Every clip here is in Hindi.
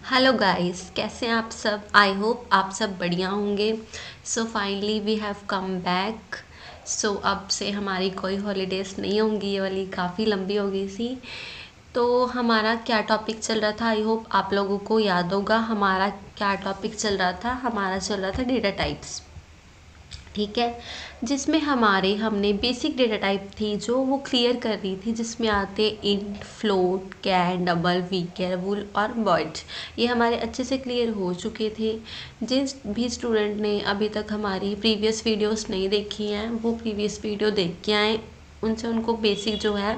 हेलो गाइस, कैसे हैं आप सब। आई होप आप सब बढ़िया होंगे। So finally we have come back. So अब से हमारी कोई हॉलीडेज़ नहीं होंगी, ये वाली काफ़ी लंबी हो गई थी। तो हमारा क्या टॉपिक चल रहा था, आई होप आप लोगों को याद होगा। हमारा क्या टॉपिक चल रहा था, हमारा चल रहा था डेटा टाइप्स। ठीक है, जिसमें हमने बेसिक डेटा टाइप थी जो वो क्लियर कर रही थी, जिसमें आते इंट, फ्लोट, कैर, डबल, वीकर, वुल और वॉइड। ये हमारे अच्छे से क्लियर हो चुके थे। जिस भी स्टूडेंट ने अभी तक हमारी प्रीवियस वीडियोस नहीं देखी हैं वो प्रीवियस वीडियो देख के आएँ, उनसे उनको बेसिक जो है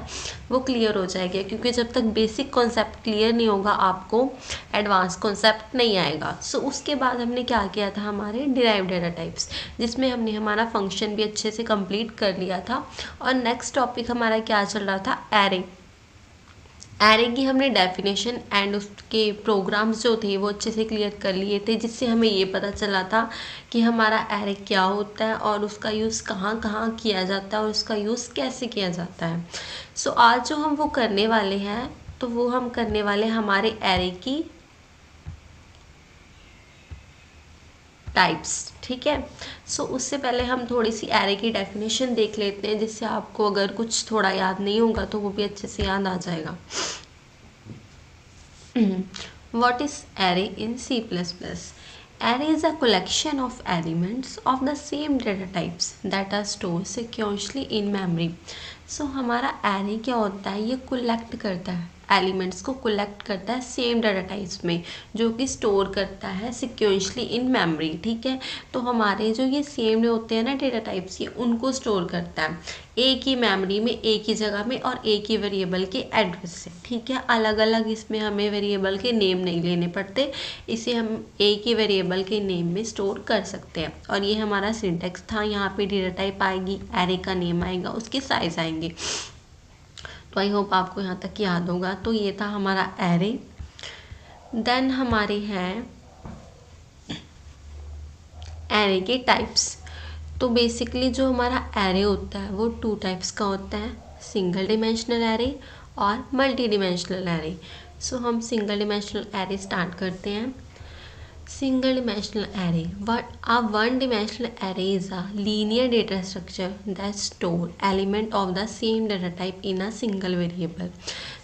वो क्लियर हो जाएगा। क्योंकि जब तक बेसिक कॉन्सेप्ट क्लियर नहीं होगा आपको एडवांस कॉन्सेप्ट नहीं आएगा। सो उसके बाद हमने क्या किया था, हमारे डिराइव्ड डेटा टाइप्स, जिसमें हमने हमारा फंक्शन भी अच्छे से कंप्लीट कर लिया था। और नेक्स्ट टॉपिक हमारा क्या चल रहा था, एरे। एरे की हमने डेफिनेशन एंड उसके प्रोग्राम्स जो थे वो अच्छे से क्लियर कर लिए थे, जिससे हमें ये पता चला था कि हमारा एरे क्या होता है और उसका यूज़ कहाँ कहाँ किया जाता है और उसका यूज़ कैसे किया जाता है। सो आज जो हम वो करने वाले हैं, तो वो हम करने वाले हमारे एरे की टाइप्स। ठीक है, सो उससे पहले हम थोड़ी सी एरे की डेफिनेशन देख लेते हैं, जिससे आपको अगर कुछ थोड़ा याद नहीं होगा तो वो भी अच्छे से याद आ जाएगा। What is array in C++? Array is a collection of elements of the same data types that are stored securely in memory. So हमारा array क्या होता है, ये कलेक्ट करता है एलिमेंट्स को, कलेक्ट करता है सेम डाटा टाइप्स में, जो कि स्टोर करता है सिक्वेंशली इन मेमोरी। ठीक है, तो हमारे जो ये सेम होते हैं ना डेटा टाइप्स, ये उनको स्टोर करता है एक ही मेमोरी में, एक ही जगह में और एक ही वेरिएबल के एड्रेस से। ठीक है, अलग अलग इसमें हमें वेरिएबल के नेम नहीं लेने पड़ते, इसे हम एक ही वेरिएबल के नेम में स्टोर कर सकते हैं। और ये हमारा सिंटेक्स था, यहाँ पे डेटा टाइप आएगी, एरे का नेम आएगा, उसके साइज आएंगे। तो आई होप आपको यहाँ तक याद होगा। तो ये था हमारा एरे। देन हमारे हैं एरे के टाइप्स। तो बेसिकली जो हमारा एरे होता है वो टू टाइप्स का होता है, सिंगल डिमेंशनल एरे और मल्टी डिमेंशनल एरे। सो हम सिंगल डिमेंशनल एरे स्टार्ट करते हैं। Single dimensional array. A one dimensional array is a linear data structure that store element of the same data type in a single variable.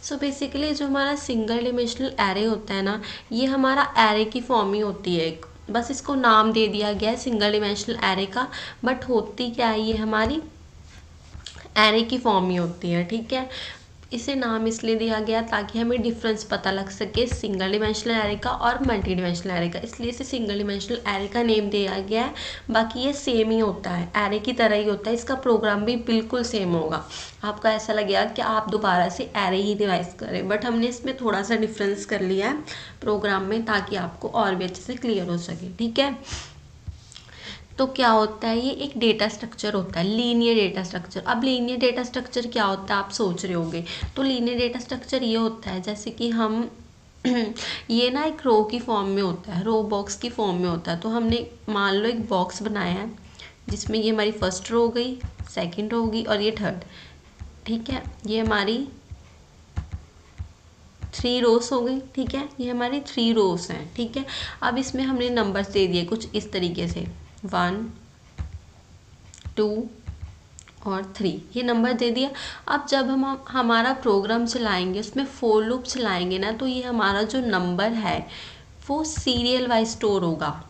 So basically जो हमारा सिंगल डिमेंशनल एरे होता है ना, ये हमारा एरे की फॉर्म ही होती है एक, बस इसको नाम दे दिया गया है सिंगल डिमेंशनल एरे का, बट होती क्या है, ये हमारी एरे की फॉर्म ही होती है। ठीक है, इसे नाम इसलिए दिया गया ताकि हमें डिफरेंस पता लग सके सिंगल डिमेंशनल एरे का और मल्टी डिमेंशनल एरे का, इसलिए इसे सिंगल डिमेंशनल एरे का नेम दिया गया है। बाकी ये सेम ही होता है, एरे की तरह ही होता है, इसका प्रोग्राम भी बिल्कुल सेम होगा। आपका ऐसा लगेगा कि आप दोबारा से एरे ही डिवाइस करें, बट हमने इसमें थोड़ा सा डिफरेंस कर लिया है प्रोग्राम में, ताकि आपको और भी अच्छे से क्लियर हो सके। ठीक है, तो क्या होता है, ये एक डेटा स्ट्रक्चर होता है, लीनियर डेटा स्ट्रक्चर। अब लीनियर डेटा स्ट्रक्चर क्या होता है आप सोच रहे होंगे। तो लीनियर डेटा स्ट्रक्चर ये होता है जैसे कि हम ये ना एक रो की फॉर्म में होता है, रो बॉक्स की फॉर्म में होता है। तो हमने मान लो एक बॉक्स बनाया है जिसमें ये हमारी फर्स्ट रो हो गई, सेकंड रो होगी और ये थर्ड। ठीक है, ये हमारी 3 रोज हो गई। ठीक है, ये हमारी 3 रोज हैं। ठीक है, अब इसमें हमने नंबर्स दे दिए कुछ इस तरीके से, 1 2 और 3, ये नंबर दे दिया। अब जब हम हमारा प्रोग्राम चलाएंगे, उसमें फॉर लूप चलाएंगे ना, तो ये हमारा जो नंबर है वो सीरियल वाइज स्टोर होगा,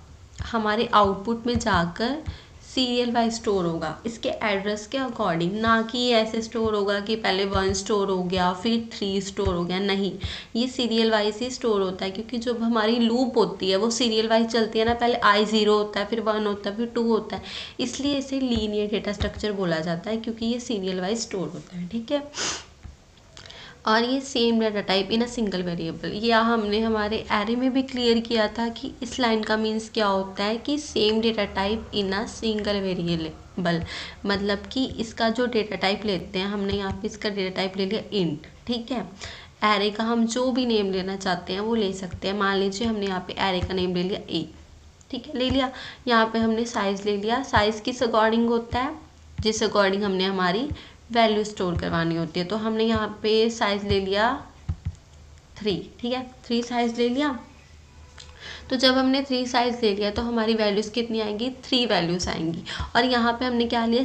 हमारे आउटपुट में जाकर सीरियल वाइज स्टोर होगा इसके एड्रेस के अकॉर्डिंग, ना कि ऐसे स्टोर होगा कि पहले 1 स्टोर हो गया फिर 3 स्टोर हो गया। नहीं, ये सीरियल वाइज ही स्टोर होता है, क्योंकि जब हमारी लूप होती है वो सीरियल वाइज चलती है ना, पहले I0 होता है, फिर 1 होता है, फिर 2 होता है, इसलिए इसे लीनियर डेटा स्ट्रक्चर बोला जाता है, क्योंकि ये सीरियल वाइज स्टोर होता है। ठीक है, और ये same data type in a single variable, या हमने हमारे एरे में भी क्लियर किया था कि इस लाइन का मीन्स क्या होता है कि same data type in a single variable, मतलब कि इसका जो डेटा टाइप लेते हैं, हमने यहाँ पे इसका डेटा टाइप ले लिया इंट। ठीक है, एरे का हम जो भी नेम लेना चाहते हैं वो ले सकते हैं। मान लीजिए हमने यहाँ पे एरे का नेम ले लिया ए। ठीक है, ले लिया। यहाँ पे हमने साइज़ ले लिया, साइज़ किस अकॉर्डिंग होता है, जिस अकॉर्डिंग हमने हमारी वैल्यू स्टोर करवानी होती है। तो हमने यहाँ पे साइज़ ले लिया 3। ठीक है, 3 साइज़ ले लिया। तो जब हमने 3 साइज ले लिया तो हमारी वैल्यूज़ कितनी आएंगी, 3 वैल्यूज़ आएंगी। और यहाँ पे हमने क्या लिया,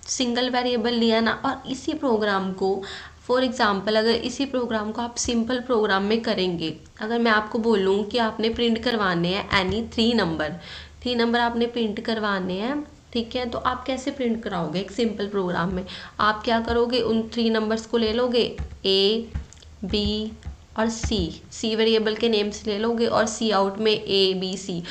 सिंगल वेरिएबल लिया ना। और इसी प्रोग्राम को फॉर एग्जांपल अगर इसी प्रोग्राम को आप सिंपल प्रोग्राम में करेंगे, अगर मैं आपको बोलूँ कि आपने प्रिंट करवाने हैं एनी 3 नंबर आपने प्रिंट करवाने हैं, ठीक है, तो आप कैसे प्रिंट कराओगे एक सिंपल प्रोग्राम में? आप क्या करोगे, उन 3 नंबर्स को ले लोगे, ए बी और सी वेरिएबल के नेम से ले लोगे और सी आउट में ए बी सी।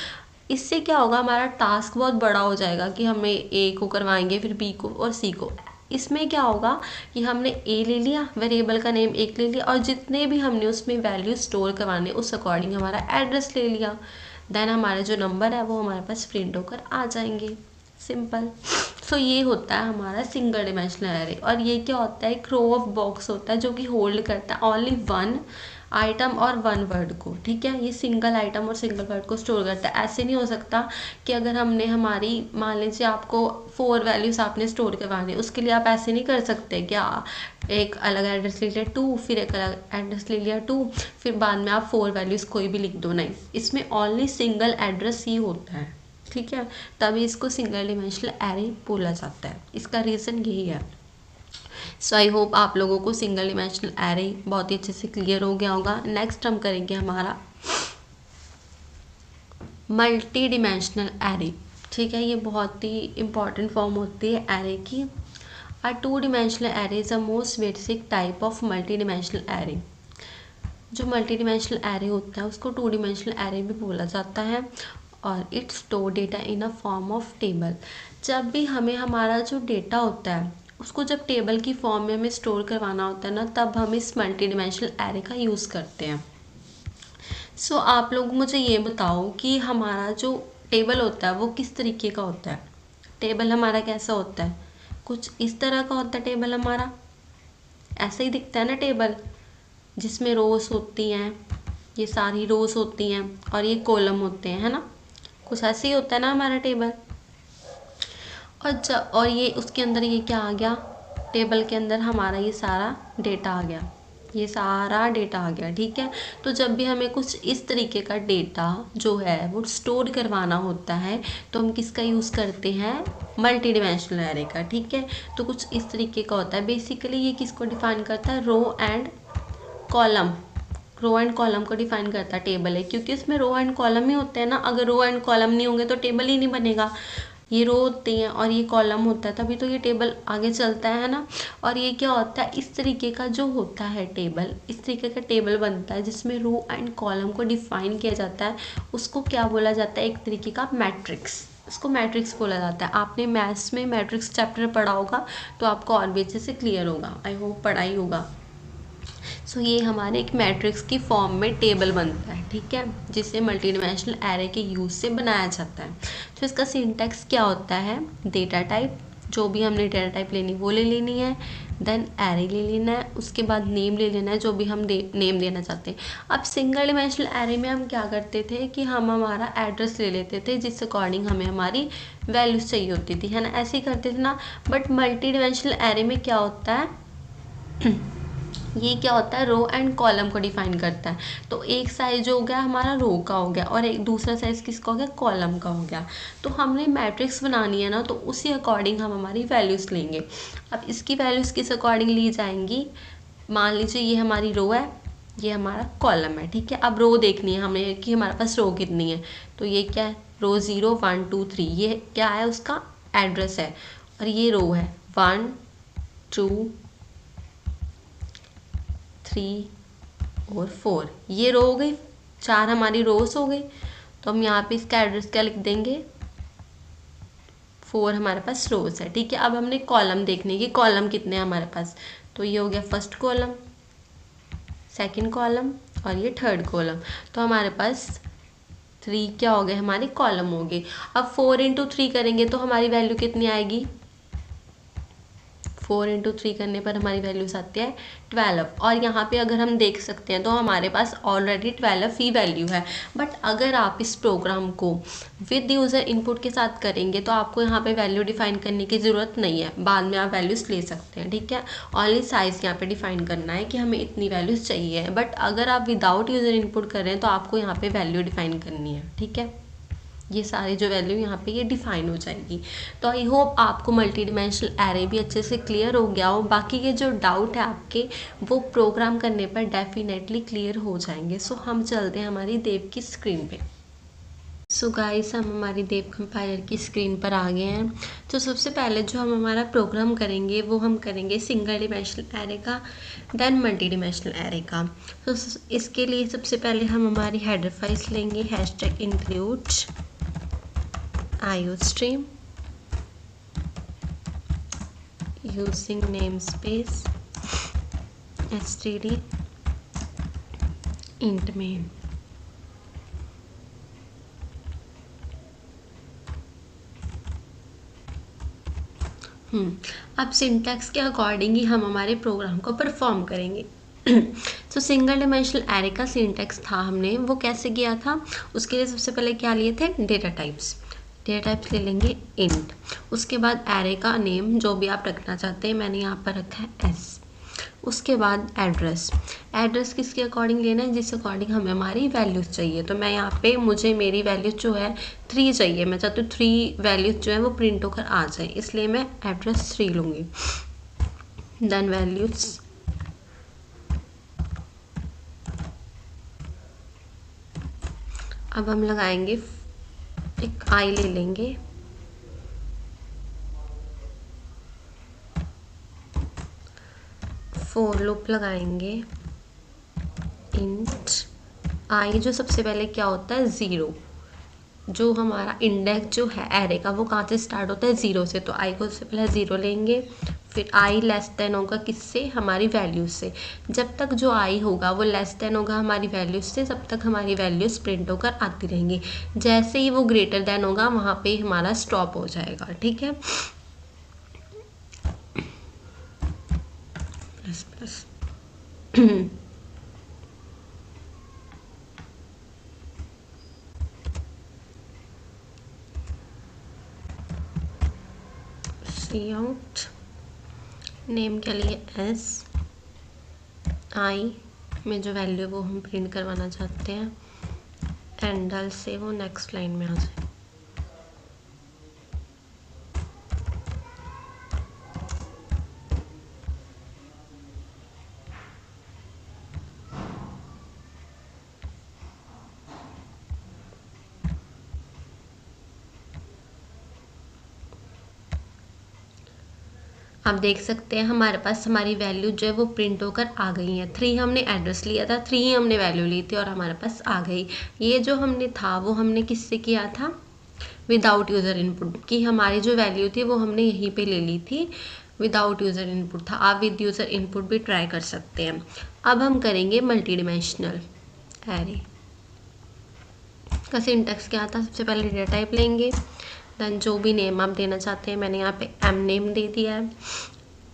इससे क्या होगा, हमारा टास्क बहुत बड़ा हो जाएगा कि हमें ए को करवाएंगे फिर बी को और सी को। इसमें क्या होगा कि हमने ए ले लिया, वेरिएबल का नेम एक ले लिया, और जितने भी हमने उसमें वैल्यू स्टोर करवाने उस अकॉर्डिंग हमारा एड्रेस ले लिया, देन हमारे जो नंबर है वो हमारे पास प्रिंट होकर आ जाएंगे, सिंपल। सो ये होता है हमारा सिंगल डिमेंशनल एरे। और ये क्या होता है, एक रो ऑफ बॉक्स होता है जो कि होल्ड करता है ओनली 1 आइटम और 1 वर्ड को, ठीक है। ये सिंगल आइटम और सिंगल वर्ड को स्टोर करता है। ऐसे नहीं हो सकता कि अगर हमने हमारी, मान लीजिए आपको 4 वैल्यूज आपने स्टोर करवाने, उसके लिए आप ऐसे नहीं कर सकते कि एक अलग एड्रेस ले लिया 2, फिर एक अलग एड्रेस ले लिया 2, फिर बाद में आप 4 वैल्यूज कोई भी लिख दो, नहीं, इसमें ओनली सिंगल एड्रेस ही होता है, ठीक है। तभी इसको सिंगल डिमेंशनल एरे बोला जाता है, इसका रीज़न यही है। सो आई होप आप लोगों को सिंगल डिमेंशनल एरे बहुत ही अच्छे से क्लियर हो गया होगा। नेक्स्ट हम करेंगे हमारा मल्टी डिमेंशनल एरे, ठीक है। ये बहुत ही इंपॉर्टेंट फॉर्म होती है एरे की। अ 2 dimensional array is a most basic type of multi dimensional array. जो मल्टी डिमेंशनल एरे होता है उसको 2 डिमेंशनल एरे भी बोला जाता है। और it's store data in a form of table. जब भी हमें हमारा जो डेटा होता है उसको जब टेबल की फॉर्म में हमें स्टोर करवाना होता है ना, तब हम इस मल्टी डिमेंशनल एरे का यूज़ करते हैं। सो आप लोग मुझे ये बताओ कि हमारा जो टेबल होता है वो किस तरीके का होता है। टेबल हमारा कैसा होता है, कुछ इस तरह का होता है टेबल हमारा, ऐसा ही दिखता है ना टेबल, जिसमें रोज होती हैं, ये सारी रोज होती हैं और ये कॉलम होते हैं, है ना, कुछ ऐसे ही होता है ना हमारा टेबल। और ये उसके अंदर ये क्या आ गया, टेबल के अंदर हमारा ये सारा डेटा आ गया, ये सारा डेटा आ गया, ठीक है। तो जब भी हमें कुछ इस तरीके का डेटा जो है वो स्टोर करवाना होता है तो हम किसका यूज़ करते हैं, मल्टी डिमेंशनल एरे का, ठीक है। तो कुछ इस तरीके का होता है। बेसिकली ये किसको डिफाइन करता है, रो एंड कॉलम को डिफाइन करता है टेबल है, क्योंकि इसमें रो एंड कॉलम ही होते हैं ना। अगर रो एंड कॉलम नहीं होंगे तो टेबल ही नहीं बनेगा। ये रो होती हैं और ये कॉलम होता है, तभी तो ये टेबल आगे चलता है ना। और ये क्या होता है, इस तरीके का जो होता है टेबल, इस तरीके का टेबल बनता है जिसमें रो एंड कॉलम को डिफाइन किया जाता है। उसको क्या बोला जाता है, एक तरीके का मैट्रिक्स, उसको मैट्रिक्स बोला जाता है। आपने मैथ्स में मैट्रिक्स चैप्टर पढ़ा होगा तो आपको और भी अच्छे से क्लियर होगा, आई होप पढ़ा ही होगा। सो ये हमारे एक मैट्रिक्स की फॉर्म में टेबल बनता है, ठीक है, जिसे मल्टी डिमेंशनल एरे के यूज़ से बनाया जाता है। तो इसका सिंटैक्स क्या होता है, डेटा टाइप, जो भी हमने डेटा टाइप लेनी वो ले लेनी है, देन एरे ले लेना है, उसके बाद नेम ले लेना है जो भी हम नेम देना चाहते हैं। अब सिंगल डिमेंशनल एरे में हम क्या करते थे कि हम हमारा एड्रेस ले लेते थे जिस अकॉर्डिंग हमें हमारी वैल्यूज चाहिए होती थी, है ना, ऐसे ही करते थे ना। बट मल्टी डिमेंशनल एरे में क्या होता है ये क्या होता है, रो एंड कॉलम को डिफाइन करता है। तो एक साइज हो गया हमारा रो का हो गया और एक दूसरा साइज किसका हो गया, कॉलम का हो गया। तो हमने मैट्रिक्स बनानी है ना, तो उसी अकॉर्डिंग हम हमारी वैल्यूज़ लेंगे। अब इसकी वैल्यूज़ किस अकॉर्डिंग ली जाएंगी, मान लीजिए ये हमारी रो है, ये हमारा कॉलम है, ठीक है। अब रो देखनी है हमें कि हमारे पास रो कितनी है, तो ये क्या है, रो 0 1 2 3, ये क्या है, उसका एड्रेस है। और ये रो है 1 2 3 और 4, ये रो हो गई, 4 हमारी रोज हो गई। तो हम यहाँ पे इसका एड्रेस क्या लिख देंगे, 4 हमारे पास रोज है, ठीक है। अब हमने कॉलम देखने की, कॉलम कितने हैं हमारे पास, तो ये हो गया फर्स्ट कॉलम, सेकंड कॉलम और ये थर्ड कॉलम। तो हमारे पास 3 क्या हो गए, हमारी कॉलम हो गई। अब 4 × 3 करेंगे तो हमारी वैल्यू कितनी आएगी, 4 × 3 करने पर हमारी वैल्यूज आती है 12। और यहाँ पे अगर हम देख सकते हैं तो हमारे पास ऑलरेडी 12 ही वैल्यू है। बट अगर आप इस प्रोग्राम को विद यूज़र इनपुट के साथ करेंगे तो आपको यहाँ पे वैल्यू डिफाइन करने की ज़रूरत नहीं है, बाद में आप वैल्यूज़ ले सकते हैं, ठीक है। ओनली साइज़ यहाँ पे डिफाइन करना है कि हमें इतनी वैल्यूज़ चाहिए। बट अगर आप विदाउट यूज़र इनपुट कर रहे हैं तो आपको यहाँ पे वैल्यू डिफाइन करनी है, ठीक है। ये सारी जो वैल्यू यहाँ पे ये डिफाइन हो जाएगी। तो आई होप आपको मल्टी डिमेंशनल एरे भी अच्छे से क्लियर हो गया हो। बाकी के जो डाउट है आपके वो प्रोग्राम करने पर डेफिनेटली क्लियर हो जाएंगे। सो हम चलते हैं हमारी देव की स्क्रीन पे। सो गाइस, हम हमारी देव कंपाइलर की स्क्रीन पर आ गए हैं। तो सबसे पहले जो हम हमारा प्रोग्राम करेंगे वो हम करेंगे सिंगल डिमेंशनल एरे का, देन मल्टी डिमेंशनल एरे का। तो इसके लिए सबसे पहले हम हमारी हेडर फाइल्स लेंगे, #include iostream using namespace std int main। अब सिंटैक्स के अकॉर्डिंग ही हम हमारे प्रोग्राम को परफॉर्म करेंगे। तो सिंगल डिमेंशनल एरे का सिंटैक्स था हमने वो कैसे किया था, उसके लिए सबसे पहले क्या लिए थे, डेटा टाइप्स ले लेंगे इंट। उसके बाद एरे का नेम जो भी आप रखना चाहते हैं, मैंने यहाँ पर रखा है s। उसके बाद एड्रेस किसके अकॉर्डिंग लेना है, जिस अकॉर्डिंग हमें हमारी वैल्यूज़ चाहिए। तो मैं यहाँ पे मुझे मेरी वैल्यूज जो है 3 चाहिए, मैं चाहती हूँ 3 वैल्यूज जो है वो प्रिंट होकर आ जाए, इसलिए मैं एड्रेस 3 लूँगी। देन वैल्यूज, अब हम लगाएंगे एक i ले लेंगे, फॉर लूप लगाएंगे, इंट i जो सबसे पहले क्या होता है 0, जो हमारा इंडेक्स जो है एरे का वो कहाँ से स्टार्ट होता है 0 से, तो i को सबसे पहले 0 लेंगे। फिर i लेस देन होगा किससे, हमारी वैल्यूज से। जब तक जो i होगा वो लेस देन होगा हमारी वैल्यूज से, तब तक हमारी वैल्यूज प्रिंट होकर आती रहेंगी। जैसे ही वो ग्रेटर देन होगा वहाँ पे हमारा स्टॉप हो जाएगा, ठीक है। प्लस आउट नेम के लिए s, i में जो वैल्यू वो हम प्रिंट करवाना चाहते हैं, एंडल से वो नेक्स्ट लाइन में आ जाए। आप देख सकते हैं हमारे पास हमारी वैल्यू जो है वो प्रिंट होकर आ गई है। 3 हमने एड्रेस लिया था, 3 ही हमने वैल्यू ली थी और हमारे पास आ गई। ये जो हमने था वो हमने किससे किया था, विदाउट यूज़र इनपुट की। हमारी जो वैल्यू थी वो हमने यहीं पे ले ली थी, विदाउट यूज़र इनपुट था। आप विद यूज़र इनपुट भी ट्राई कर सकते हैं। अब हम करेंगे मल्टी डिमेंशनल एरे का सिंटैक्स क्या था, सबसे पहले डेटा टाइप लेंगे, देन जो भी नेम आप देना चाहते हैं, मैंने यहाँ पे m नेम दे दिया है।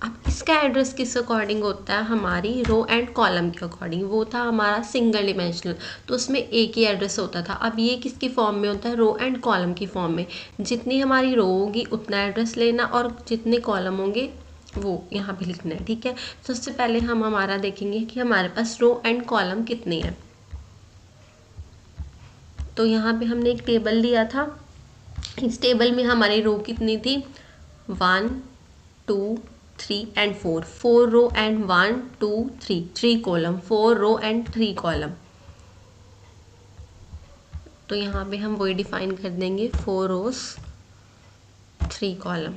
अब इसका एड्रेस किस अकॉर्डिंग होता है, हमारी रो एंड कॉलम के अकॉर्डिंग। वो था हमारा सिंगल डिमेंशनल, तो उसमें एक ही एड्रेस होता था। अब ये किसकी फॉर्म में होता है, रो एंड कॉलम की फॉर्म में। जितनी हमारी रो होगी उतना एड्रेस लेना और जितने कॉलम होंगे वो यहाँ पे लिखना है, ठीक है। तो सबसे पहले हम हमारा देखेंगे कि हमारे पास रो एंड कॉलम कितने हैं। तो यहाँ पे हमने एक टेबल लिया था, इस टेबल में हमारी रो कितनी थी, 1 2 3 and 4, 4 row and 1 2 3, 3 column, 4 row and 3 column. तो यहाँ पे हम वही डिफाइन कर देंगे, 4 रोज 3 कॉलम,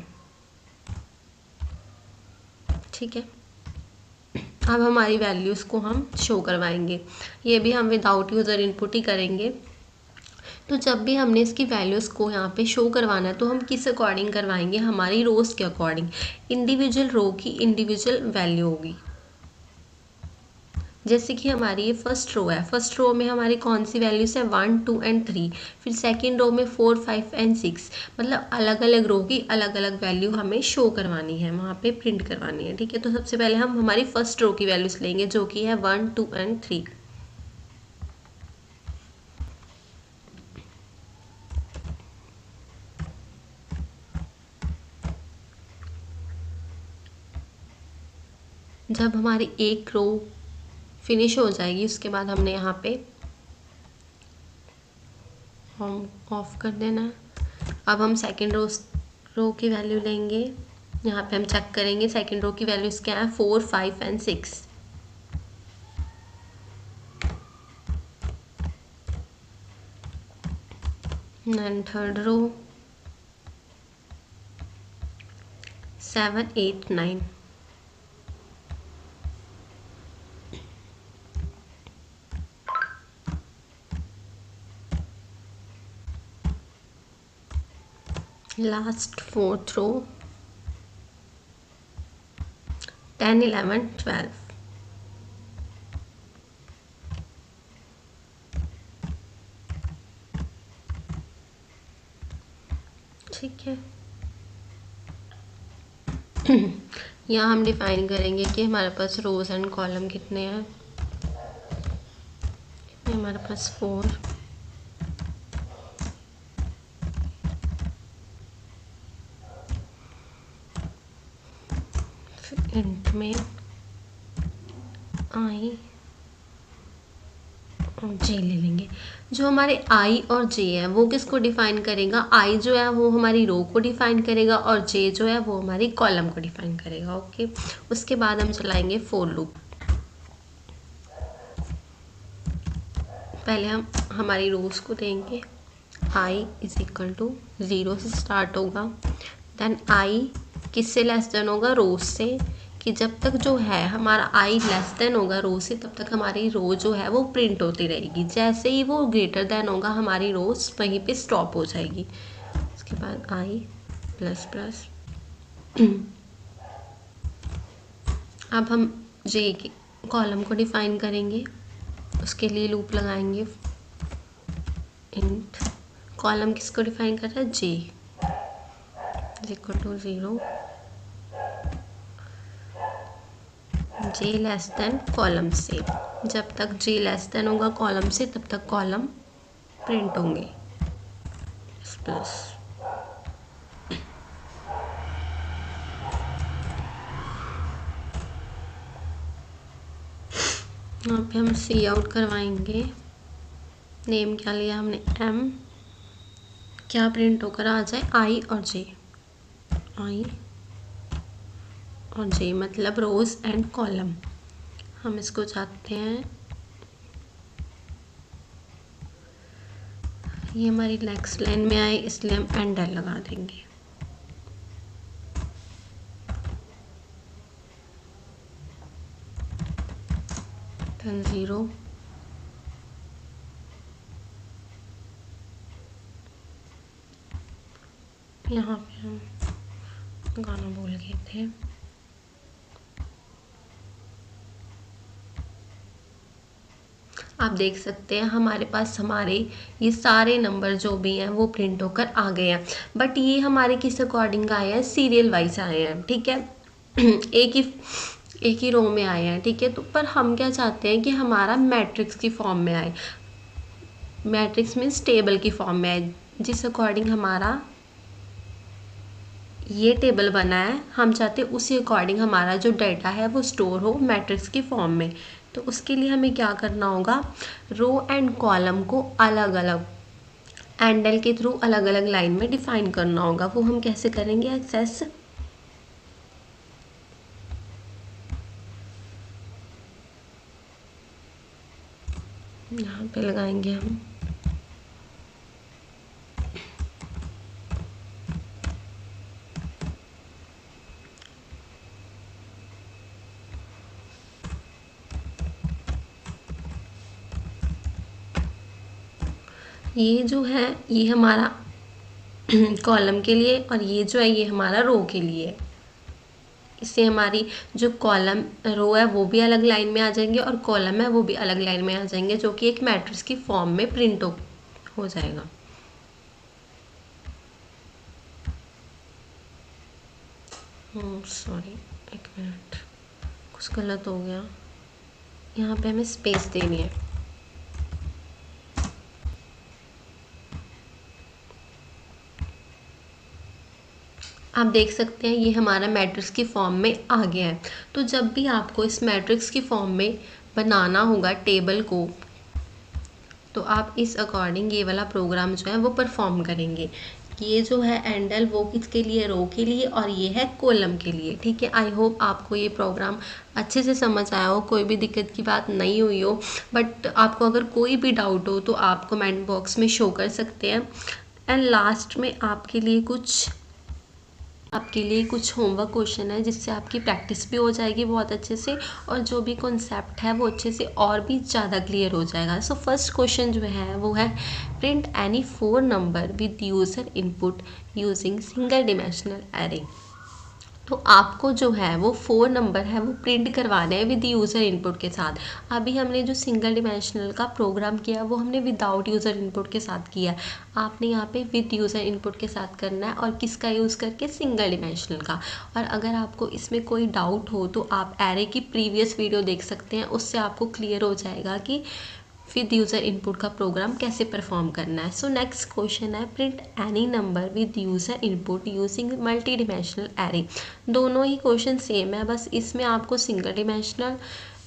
ठीक है। अब हमारी वैल्यूज़ को हम शो करवाएंगे, ये भी हम विदाउट यूज़र इनपुट ही करेंगे। तो जब भी हमने इसकी वैल्यूज़ को यहाँ पे शो करवाना है तो हम किस अकॉर्डिंग करवाएंगे, हमारी रोज़ के अकॉर्डिंग। इंडिविजुअल रो की इंडिविजुअल वैल्यू होगी, जैसे कि हमारी ये फर्स्ट रो है, फर्स्ट रो में हमारी कौन सी वैल्यूज है 1 2 एंड 3, फिर सेकंड रो में 4 5 एंड 6, मतलब अलग अलग रो की अलग अलग वैल्यू हमें शो करवानी है, वहाँ पे प्रिंट करवानी है। ठीक है, तो सबसे पहले हम हमारी फर्स्ट रो की वैल्यूज लेंगे जो कि है 1 2 एंड 3। जब हमारी एक रो फिनिश हो जाएगी उसके बाद हमने यहाँ पे हम ऑफ कर देना है। अब हम सेकेंड रो की वैल्यू लेंगे, यहाँ पे हम चेक करेंगे सेकेंड रो की वैल्यूज क्या है 4 5 and 6। And third row 7 8 9। Last fourth row 10 11 12। ठीक है, यहाँ हम डिफाइन करेंगे कि हमारे पास रोज एंड कॉलम कितने हैं। हमारे पास 4, इंट में आई और जे ले लेंगे। जो हमारे आई और जे है वो किसको डिफाइन करेगा, आई जो है वो हमारी रो को डिफाइन करेगा और जे जो है वो हमारी कॉलम को डिफाइन करेगा। ओके, उसके बाद हम चलाएंगे फॉर लूप। पहले हम हमारी रोज को देंगे, आई इज इक्वल टू 0 से स्टार्ट होगा, देन आई किससे लेस देन होगा, रोज से, कि जब तक जो है हमारा आई लेस देन होगा रो से तब तक हमारी रो जो है वो प्रिंट होती रहेगी। जैसे ही वो ग्रेटर देन होगा हमारी रोज वहीं पे स्टॉप हो जाएगी। उसके बाद आई प्लस प्लस। अब हम जे के कॉलम को डिफाइन करेंगे, उसके लिए लूप लगाएंगे। इंट कॉलम किसको डिफाइन कर रहा है, j is equal to 0, j less than column से। जब तक जे लेस देन होगा कॉलम से तब तक कॉलम प्रिंट होंगे प्लस। यहाँ पे हम सी आउट करवाएंगे, नेम क्या लिया हमने एम, क्या प्रिंट होकर आ जाए आई और जे, आई और जे मतलब रोज एंड कॉलम। हम इसको चाहते हैं ये हमारी नेक्स्ट लाइन में आए, इसलिए हम एंड लगा देंगे। देन 0, यहाँ पे हम गाना बोल गए थे। आप देख सकते हैं हमारे पास हमारे ये सारे नंबर जो भी हैं वो प्रिंट होकर आ गए हैं, बट ये हमारे किस अकॉर्डिंग आए हैं, सीरियल वाइज आए हैं। ठीक है, एक ही रो में आए हैं। ठीक है, तो पर हम क्या चाहते हैं कि हमारा मैट्रिक्स की फॉर्म में आए, मैट्रिक्स मीन्स टेबल की फॉर्म में आए, जिस अकॉर्डिंग हमारा ये टेबल बना है हम चाहते हैं उसी अकॉर्डिंग हमारा जो डाटा है वो स्टोर हो मैट्रिक्स की फॉर्म में। तो उसके लिए हमें क्या करना होगा, रो एंड कॉलम को अलग अलग एंडल के थ्रू अलग अलग लाइन में डिफाइन करना होगा। वो हम कैसे करेंगे एक्सेस, यहाँ पे लगाएंगे हम ये जो है ये हमारा कॉलम के लिए और ये जो है ये हमारा रो के लिए। इससे हमारी जो कॉलम रो है वो भी अलग लाइन में आ जाएंगे और कॉलम है वो भी अलग लाइन में आ जाएंगे, जो कि एक मैट्रिक्स की फॉर्म में प्रिंट हो जाएगा। सॉरी, एक मिनट, कुछ गलत हो गया। यहाँ पे हमें स्पेस देनी है। आप देख सकते हैं ये हमारा मैट्रिक्स की फॉर्म में आ गया है। तो जब भी आपको इस मैट्रिक्स की फॉर्म में बनाना होगा टेबल को, तो आप इस अकॉर्डिंग ये वाला प्रोग्राम जो है वो परफॉर्म करेंगे। ये जो है एंडल वो किसके लिए, रो के लिए, और ये है कॉलम के लिए। ठीक है, आई होप आपको ये प्रोग्राम अच्छे से समझ आया हो, कोई भी दिक्कत की बात नहीं हुई हो। बट आपको अगर कोई भी डाउट हो तो आप कमेंट बॉक्स में शो कर सकते हैं। एंड लास्ट में आपके लिए कुछ होमवर्क क्वेश्चन है, जिससे आपकी प्रैक्टिस भी हो जाएगी बहुत अच्छे से, और जो भी कॉन्सेप्ट है वो अच्छे से और भी ज़्यादा क्लियर हो जाएगा। सो फर्स्ट क्वेश्चन जो है वो है print any 4 number with user input using single dimensional array. तो आपको जो है वो 4 नंबर है वो प्रिंट करवाने हैं विद यूज़र इनपुट के साथ। अभी हमने जो सिंगल डिमेंशनल का प्रोग्राम किया वो हमने विदाउट यूज़र इनपुट के साथ किया। आपने यहाँ पे विद यूज़र इनपुट के साथ करना है, और किसका यूज़ करके, सिंगल डिमेंशनल का। और अगर आपको इसमें कोई डाउट हो तो आप एरे की प्रीवियस वीडियो देख सकते हैं, उससे आपको क्लियर हो जाएगा कि विद यूज़र इनपुट का प्रोग्राम कैसे परफॉर्म करना है। सो नेक्स्ट क्वेश्चन है print any number with user input using multi dimensional array. दोनों ही क्वेश्चन सेम है, बस इसमें आपको सिंगल डिमेंशनल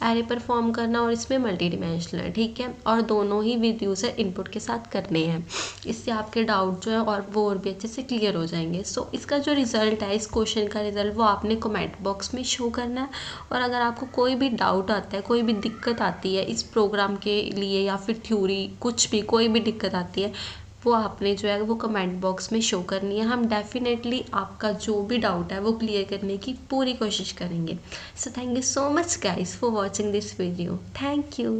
एरे परफॉर्म करना और इसमें मल्टी डिमेंशनल, ठीक है, और दोनों ही विद यूज़र इनपुट के साथ करने हैं। इससे आपके डाउट जो है और भी अच्छे से क्लियर हो जाएंगे। सो इसका जो रिज़ल्ट है, इस क्वेश्चन का रिज़ल्ट, वो आपने कमेंट बॉक्स में शो करना है। और अगर आपको कोई भी डाउट आता है, कोई भी दिक्कत आती है इस प्रोग्राम के लिए, या फिर थ्योरी कुछ भी, कोई भी दिक्कत आती है, वो आपने जो है वो कमेंट बॉक्स में शो करनी है। हम डेफिनेटली आपका जो भी डाउट है वो क्लियर करने की पूरी कोशिश करेंगे। So thank you so much guys for watching this video. Thank you.